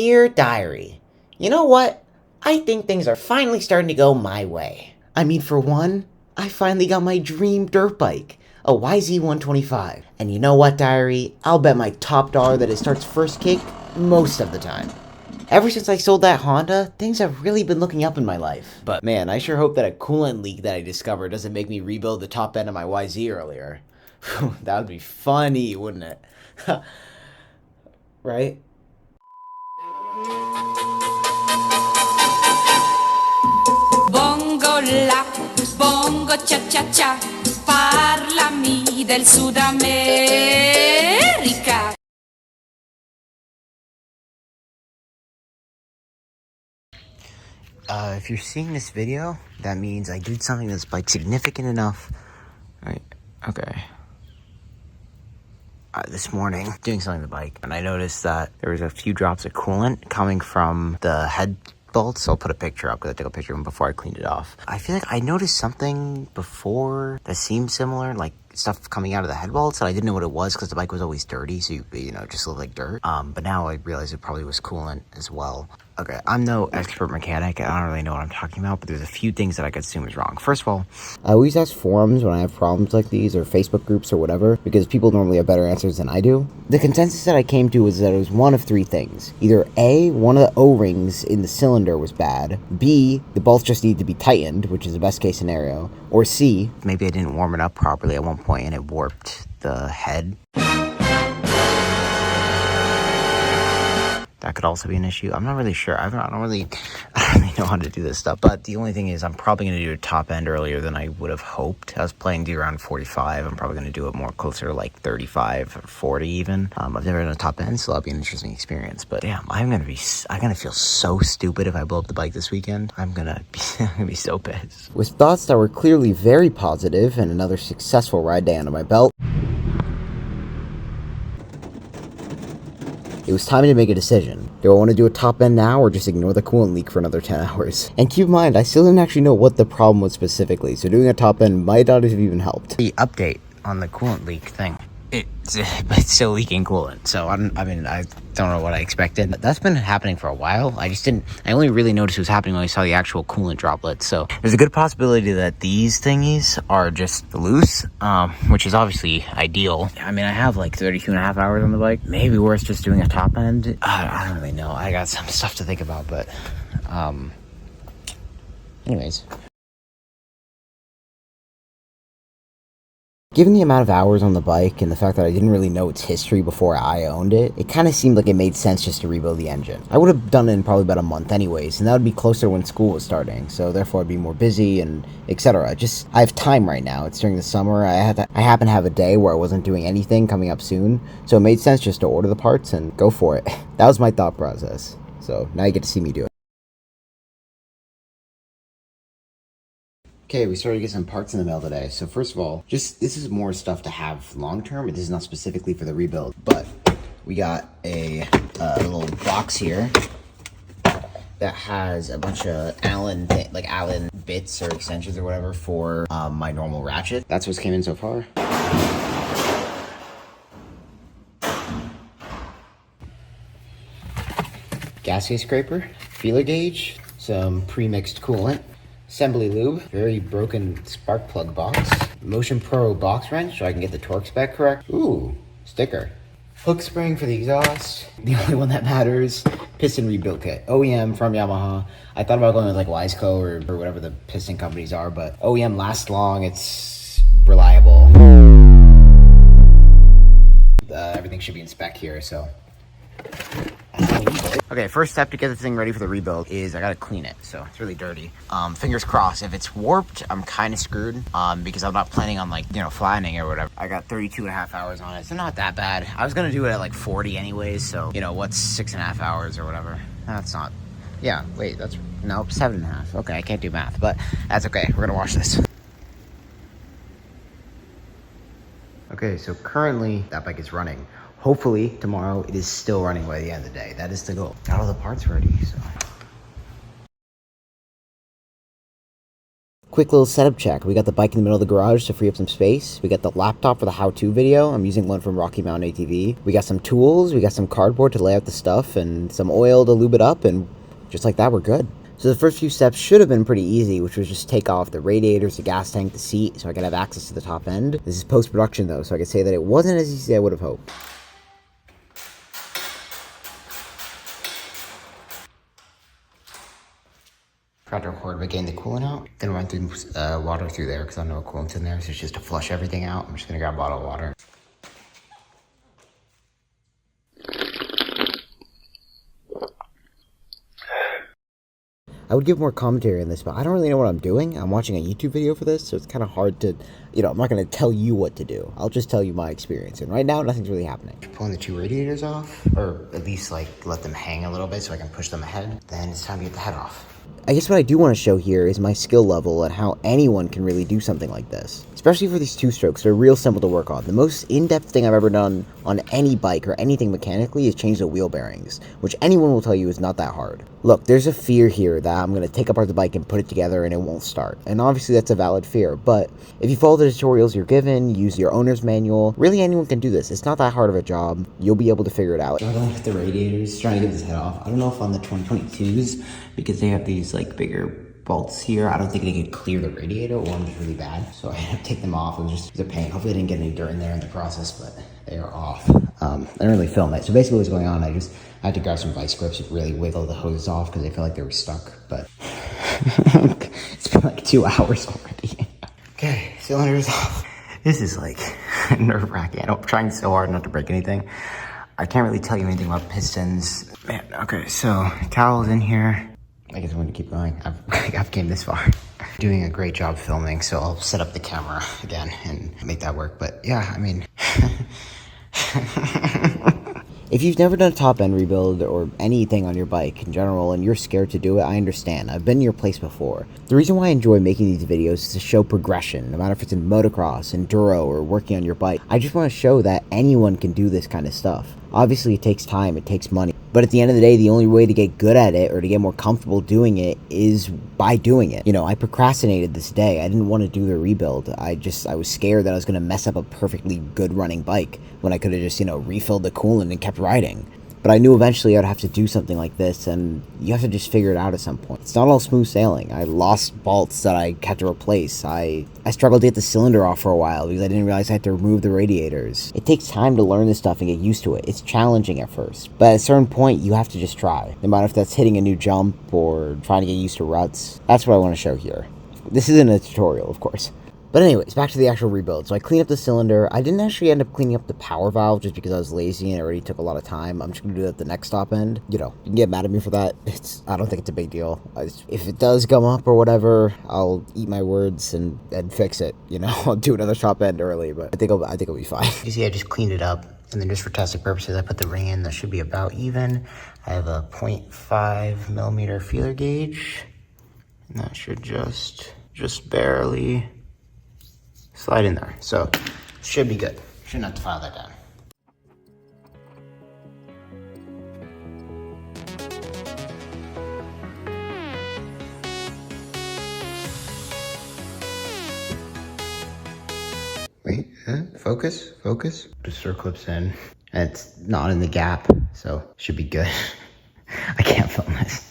Dear Diary, you know what? I think things are finally starting to go my way. I mean, for one, I finally got my dream dirt bike, a YZ125. And you know what, Diary? I'll bet my top dollar that it starts first kick most of the time. Ever since I sold that Honda, things have really been looking up in my life. But man, I sure hope that a coolant leak that I discovered doesn't make me rebuild the top end of my YZ earlier. That would be funny, wouldn't it? Right? Bongo la, bongo cha cha cha, parlami del Sud America. If you're seeing this video, that means I did something that's like significant enough. Right? Okay. This morning, doing something to the bike, and I noticed that there was a few drops of coolant coming from the head bolts. I'll put a picture up because I took a picture of them before I cleaned it off. I feel like I noticed something before that seemed similar, like stuff coming out of the head bolts, and I didn't know what it was because the bike was always dirty, so you know, it just looked like dirt. But now I realize it probably was coolant as well. Okay, I'm no expert mechanic. I don't really know what I'm talking about, but there's a few things that I could assume is wrong. First of all, I always ask forums when I have problems like these, or Facebook groups or whatever, because people normally have better answers than I do. The consensus that I came to was that it was one of three things. Either A, one of the O-rings in the cylinder was bad, B, the bolts just need to be tightened, which is the best case scenario, or C, maybe I didn't warm it up properly at one point and it warped the head. That could also be an issue. I'm not really sure. I don't really know how to do this stuff. But the only thing is I'm probably going to do a top end earlier than I would have hoped. I was planning to do around 45. I'm probably going to do it more closer to like 35 or 40 even. I've never done a top end, so that'll be an interesting experience. But damn, I'm going to feel so stupid if I blow up the bike this weekend. I'm going to be so pissed. With thoughts that were clearly very positive and another successful ride day under my belt, it was time to make a decision. Do I want to do a top end now or just ignore the coolant leak for another 10 hours? And keep in mind, I still didn't actually know what the problem was specifically, so doing a top end might not have even helped. The update on the coolant leak thing. It's still leaking coolant, so I don't know what I expected. That's been happening for a while. I only really noticed it was happening when I saw the actual coolant droplets. So there's a good possibility that these thingies are just loose, which is obviously ideal. I mean, I have like 32 and a half hours on the bike. Maybe worth just doing a top end. I don't really know. I got some stuff to think about, but anyways. Given the amount of hours on the bike and the fact that I didn't really know its history before I owned it, it kind of seemed like it made sense just to rebuild the engine. I would have done it in probably about a month anyways, and that would be closer when school was starting, so therefore I'd be more busy and etc. I have time right now. It's during the summer. I happen to have a day where I wasn't doing anything coming up soon, so it made sense just to order the parts and go for it. That was my thought process. So now you get to see me do it. Okay, we started to get some parts in the mail today. So first of all, this is more stuff to have long term. This is not specifically for the rebuild, but we got a little box here that has a bunch of Allen bits or extensions or whatever for my normal ratchet. That's what's came in so far. Gasket scraper, feeler gauge, some pre-mixed coolant, assembly lube, very broken spark plug box, Motion Pro box wrench so I can get the torque spec correct. Ooh, sticker. Hook spring for the exhaust, the only one that matters, piston rebuild kit, OEM from Yamaha. I thought about going with like Wiseco or whatever the piston companies are, but OEM lasts long, it's reliable. Everything should be in spec here, so. Okay, first step to get this thing ready for the rebuild is I gotta clean it, so it's really dirty. Fingers crossed. If it's warped, I'm kind of screwed because I'm not planning on flattening it or whatever. I got 32 and a half hours on it, so not that bad. I was gonna do it at like 40 anyways, so what's 6.5 hours or whatever. That's not, yeah, wait, nope, 7.5. Okay, I can't do math, but that's okay. We're gonna wash this. Okay, so currently that bike is running. Hopefully tomorrow it is still running by the end of the day. That is the goal. Got all the parts ready, so. quick little setup check. We got the bike in the middle of the garage to free up some space. We got the laptop for the how-to video. I'm using one from Rocky Mountain ATV. We got some tools. We got some cardboard to lay out the stuff and some oil to lube it up, and just like that, we're good. So the first few steps should have been pretty easy, which was just take off the radiators, the gas tank, the seat, so I could have access to the top end. This is post-production though, so I could say that it wasn't as easy as I would have hoped. Forgot to record by getting the coolant out. Gonna run through water through there because I don't know what coolant's in there, so it's just to flush everything out. I'm just gonna grab a bottle of water. I would give more commentary on this, but I don't really know what I'm doing. I'm watching a YouTube video for this, so it's kind of hard to, I'm not going to tell you what to do. I'll just tell you my experience. And right now, nothing's really happening. Pulling the two radiators off, or at least like let them hang a little bit so I can push them ahead. Then it's time to get the head off. I guess what I do want to show here is my skill level and how anyone can really do something like this. Especially for these two-strokes, they're real simple to work on. The most in-depth thing I've ever done on any bike or anything mechanically is change the wheel bearings, which anyone will tell you is not that hard. Look, there's a fear here that I'm going to take apart the bike and put it together and it won't start. And obviously that's a valid fear, but if you follow the tutorials you're given, use your owner's manual, really anyone can do this. It's not that hard of a job. You'll be able to figure it out. Struggling with the radiators, trying to get this head off. I don't know if on the 2022s, because they have these like bigger bolts here, I don't think they could clear the radiator, or I'm just really bad, so I had to take them off. It was just a pain. Hopefully I didn't get any dirt in there in the process, but they are off. I didn't really film it. So basically what's going on, I had to grab some vice grips and really wiggle the hose off because I feel like they were stuck, but it's been like 2 hours already. Okay, cylinder's off. This is like nerve-wracking. I'm trying so hard not to break anything. I can't really tell you anything about pistons. Man, okay, so towel's in here. I guess I'm gonna keep going. I've came this far. Doing a great job filming, so I'll set up the camera again and make that work. But yeah, I mean, if you've never done a top end rebuild or anything on your bike in general and you're scared to do it, I understand. I've been in your place before. The reason why I enjoy making these videos is to show progression, no matter if it's in motocross, enduro, or working on your bike. I just want to show that anyone can do this kind of stuff. Obviously, it takes time, it takes money. But at the end of the day, the only way to get good at it or to get more comfortable doing it is by doing it. I procrastinated this day. I didn't want to do the rebuild. I was scared that I was going to mess up a perfectly good running bike when I could have just, refilled the coolant and kept riding. But I knew eventually I'd have to do something like this, and you have to just figure it out at some point. It's not all smooth sailing. I lost bolts that I had to replace. I struggled to get the cylinder off for a while because I didn't realize I had to remove the radiators. It takes time to learn this stuff and get used to it. It's challenging at first, but at a certain point, you have to just try. No matter if that's hitting a new jump or trying to get used to ruts. That's what I want to show here. This isn't a tutorial, of course. But anyways, back to the actual rebuild. So I cleaned up the cylinder. I didn't actually end up cleaning up the power valve just because I was lazy and it already took a lot of time. I'm just going to do that at the next stop end. You can get mad at me for that. I don't think it's a big deal. If it does come up or whatever, I'll eat my words and fix it. I'll do another stop end early, but I think it'll be fine. You see, I just cleaned it up. And then just for testing purposes, I put the ring in. That should be about even. I have a 0.5 millimeter feeler gauge. And that should just barely slide in there, so should be good. Shouldn't have to file that down. Wait, focus. The circlip's in, and it's not in the gap, so should be good. I can't film this.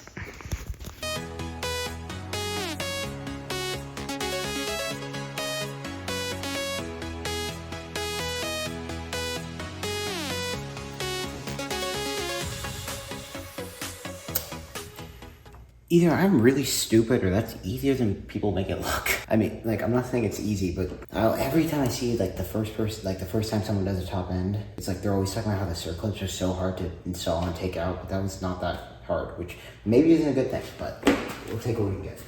Either I'm really stupid or that's easier than people make it look. I mean, I'm not saying it's easy, but every time I see the first time someone does a top end, it's like they're always talking about how the circlips are so hard to install and take out, but that was not that hard, which maybe isn't a good thing, but we'll take what we can get.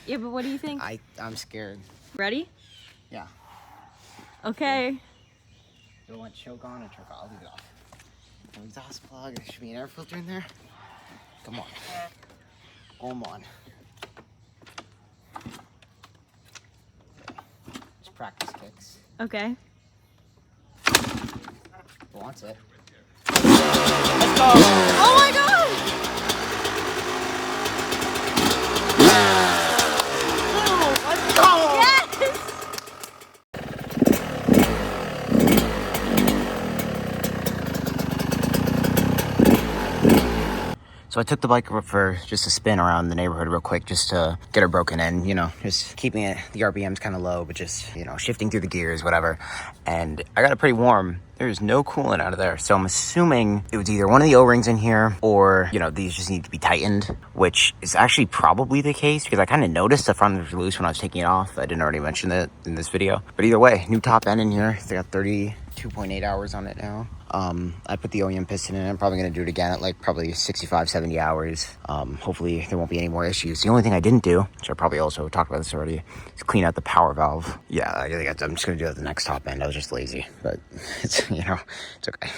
Yeah, but what do you think? I'm scared. Ready? Yeah. Okay. Do I want choke on or choke off? I'll leave it off. No exhaust plug. There should be an air filter in there. Come on. Come on. Just practice kicks. Okay. Wants it. Let's go! Oh my god! Let's go! Yes! So I took the bike for just a spin around the neighborhood real quick just to get her broken in, you know, just keeping it, the RPM's kind of low, but just, you know, shifting through the gears, whatever. And I got it pretty warm. There's no coolant out of there. So I'm assuming it was either one of the O-rings in here or, you know, these just need to be tightened, which is actually probably the case because I kind of noticed the front was loose when I was taking it off. I didn't already mention that in this video. But either way, new top end in here. They got 32.8 hours on it now. I put the OEM piston in. I'm probably going to do it again at like probably 65, 70 hours. Hopefully there won't be any more issues. The only thing I didn't do, which I probably also talked about this already, is clean out the power valve. Yeah, I think I'm just going to do it at the next top end. I was just lazy, but it's, you know, it's okay.